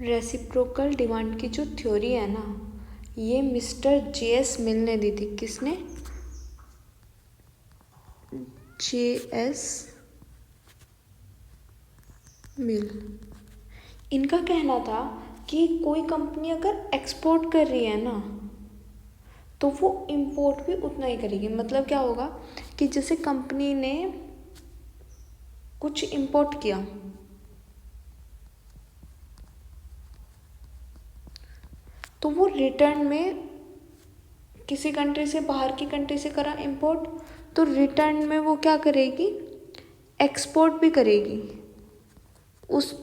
Reciprocal demand की जो theory है ना, ये मिस्टर जे.एस. मिल ने दी थी। किसने? जे.एस. मिल। इनका कहना था कि कोई कंपनी अगर एक्सपोर्ट कर रही है ना, तो वो इंपोर्ट भी उतना ही करेगी। मतलब क्या होगा कि जैसे कंपनी ने कुछ इंपोर्ट किया, तो वो रिटर्न में किसी कंट्री से, बाहर की कंट्री से करा इंपोर्ट, तो रिटर्न में वो क्या करेगी? एक्सपोर्ट भी करेगी। उस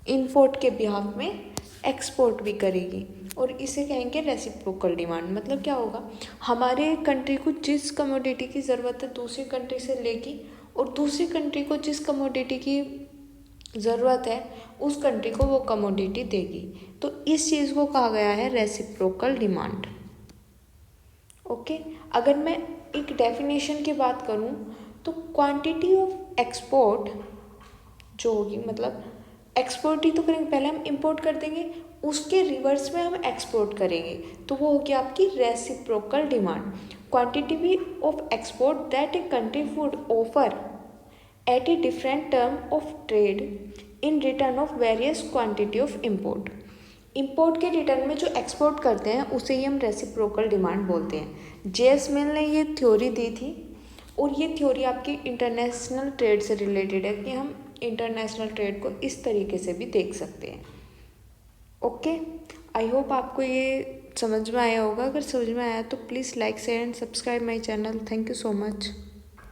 इंपोर्ट के बिहाफ में एक्सपोर्ट भी करेगी, और इसे कहेंगे रेसिप्रोकल डिमांड। मतलब क्या होगा, हमारे कंट्री को जिस कमोडिटी की ज़रूरत है दूसरी कंट्री से लेगी, और दूसरी कंट्री को जिस कमोडिटी की ज़रूरत है उस कंट्री को वो कमोडिटी देगी। तो इस चीज़ को कहा गया है रेसिप्रोकल डिमांड। ओके, अगर मैं एक डेफिनेशन की बात करूँ तो क्वांटिटी ऑफ एक्सपोर्ट जो होगी, मतलब एक्सपोर्ट ही तो करेंगे, पहले हम इंपोर्ट कर देंगे, उसके रिवर्स में हम एक्सपोर्ट करेंगे, तो वो होगी आपकी रेसिप्रोकल डिमांड। क्वांटिटी भी of export that a country would offer eight a different term of trade in return of various quantity of import. Import के रिटर्न में जो एक्सपोर्ट करते हैं उसे ही हम रेसिप्रोकल डिमांड बोलते हैं। जे.एस. मिल ने ये थ्योरी दी थी, और ये थ्योरी आपकी इंटरनेशनल ट्रेड से रिलेटेड है कि हम इंटरनेशनल ट्रेड को इस तरीके से भी देख सकते हैं। ओके, आई होप आपको ये समझ में आया होगा। अगर समझ में आया तो please like share and subscribe my channel. Thank you so much.